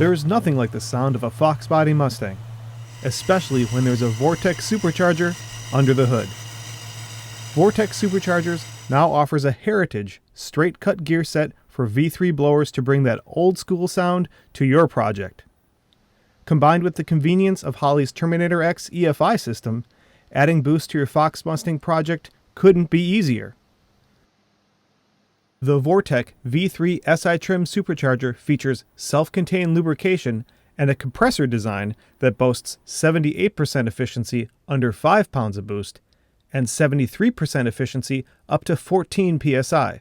There is nothing like the sound of a Foxbody Mustang, especially when there's a Vortech Supercharger under the hood. Vortech Superchargers now offers a Heritage straight-cut gear set for V3 blowers to bring that old-school sound to your project. Combined with the convenience of Holley's Terminator X EFI system, adding boost to your Fox Mustang project couldn't be easier. The Vortech V3 Si trim supercharger features self-contained lubrication and a compressor design that boasts 78% efficiency under 5 pounds of boost and 73% efficiency up to 14 psi.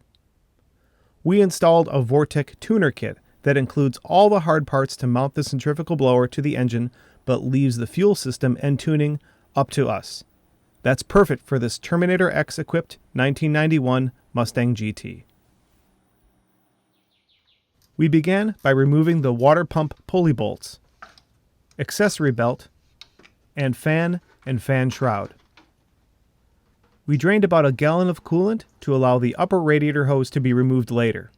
We installed a Vortec Tuner Kit that includes all the hard parts to mount the centrifugal blower to the engine, but leaves the fuel system and tuning up to us. That's perfect for this Terminator X equipped 1991 Mustang GT. We began by removing the water pump pulley bolts, accessory belt, and fan shroud. We drained about a gallon of coolant to allow the upper radiator hose to be removed later.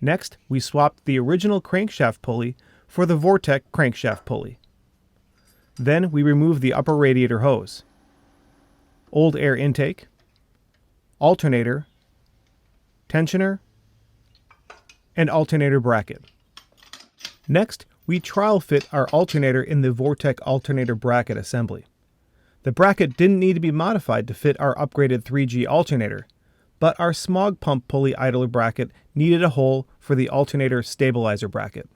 Next, we swapped the original crankshaft pulley for the Vortec crankshaft pulley. Then we removed the upper radiator hose, old air intake, alternator, tensioner, and alternator bracket. Next, we trial fit our alternator in the Vortec alternator bracket assembly. The bracket didn't need to be modified to fit our upgraded 3G alternator, but our smog pump pulley idler bracket needed a hole for the alternator stabilizer bracket.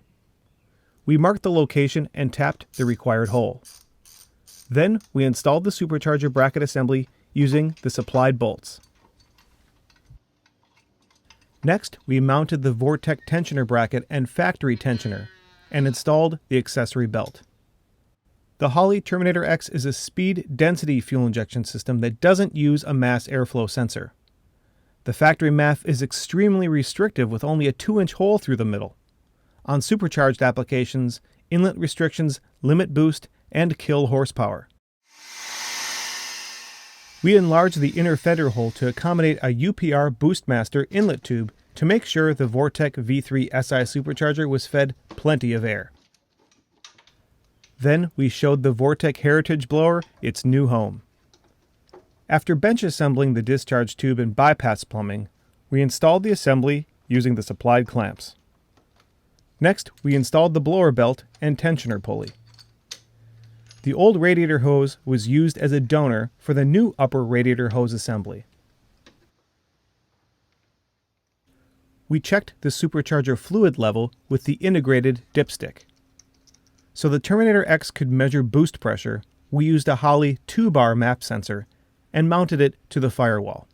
We marked the location and tapped the required hole. Then we installed the supercharger bracket assembly using the supplied bolts. Next, we mounted the Vortec tensioner bracket and factory tensioner and installed the accessory belt. The Holley Terminator X is a speed density fuel injection system that doesn't use a mass airflow sensor. The factory MAF is extremely restrictive with only a 2-inch hole through the middle. On supercharged applications, inlet restrictions limit boost and kill horsepower. We enlarged the inner fender hole to accommodate a UPR Boostmaster inlet tube to make sure the Vortec V3 Si supercharger was fed plenty of air. Then we showed the Vortech Heritage blower its new home. After bench assembling the discharge tube and bypass plumbing, we installed the assembly using the supplied clamps. Next, we installed the blower belt and tensioner pulley. The old radiator hose was used as a donor for the new upper radiator hose assembly. We checked the supercharger fluid level with the integrated dipstick. So the Terminator X could measure boost pressure, we used a Holley 2-bar map sensor and mounted it to the firewall.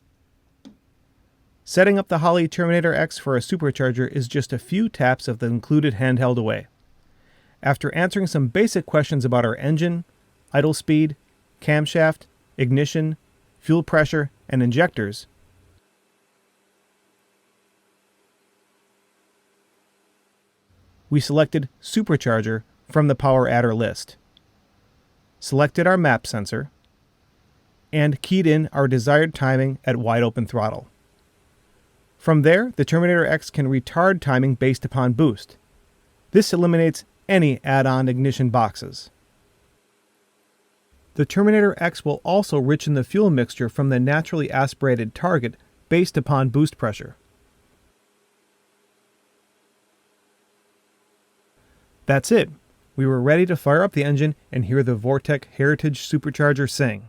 Setting up the Holley Terminator X for a supercharger is just a few taps of the included handheld away. After answering some basic questions about our engine, idle speed, camshaft, ignition, fuel pressure, and injectors, we selected Supercharger from the power adder list, selected our map sensor, and keyed in our desired timing at wide open throttle. From there, the Terminator X can retard timing based upon boost. This eliminates any add-on ignition boxes. The Terminator X will also richen the fuel mixture from the naturally aspirated target based upon boost pressure. That's it. We were ready to fire up the engine and hear the Vortech Heritage Supercharger sing.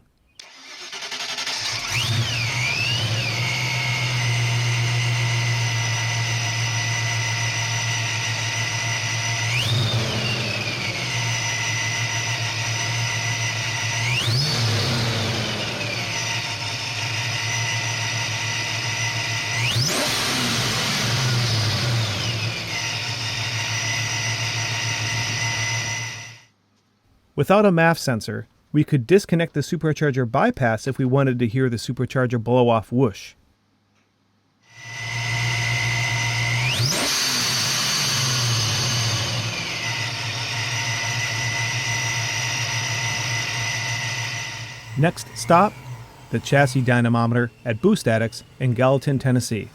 Without a MAF sensor, we could disconnect the supercharger bypass if we wanted to hear the supercharger blow off whoosh. Next stop, the chassis dynamometer at Boost Addicts in Gallatin, Tennessee.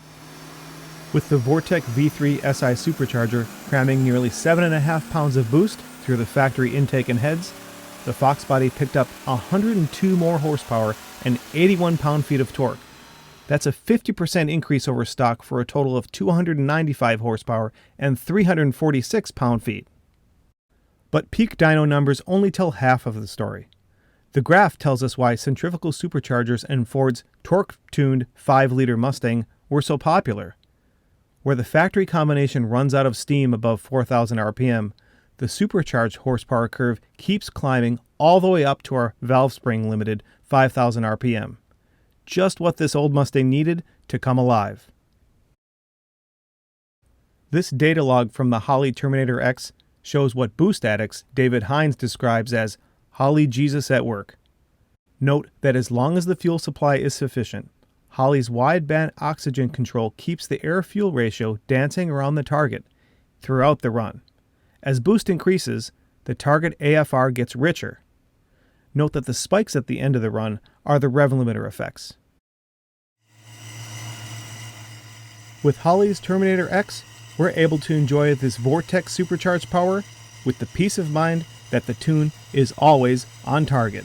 With the Vortech V3 Si Supercharger cramming nearly 7.5 pounds of boost through the factory intake and heads, the Foxbody picked up 102 more horsepower and 81 pound-feet of torque. That's a 50% increase over stock for a total of 295 horsepower and 346 pound-feet. But peak dyno numbers only tell half of the story. The graph tells us why centrifugal superchargers and Ford's torque-tuned 5-liter Mustang were so popular. Where the factory combination runs out of steam above 4,000 RPM, the supercharged horsepower curve keeps climbing all the way up to our valve spring limited 5,000 RPM. Just what this old Mustang needed to come alive. This data log from the Holley Terminator X shows what boost addicts David Hines describes as Holley Jesus at work. Note that as long as the fuel supply is sufficient, Holley's wideband oxygen control keeps the air-fuel ratio dancing around the target throughout the run. As boost increases, the target AFR gets richer. Note that the spikes at the end of the run are the rev limiter effects. With Holley's Terminator X, we're able to enjoy this Vortech supercharged power with the peace of mind that the tune is always on target.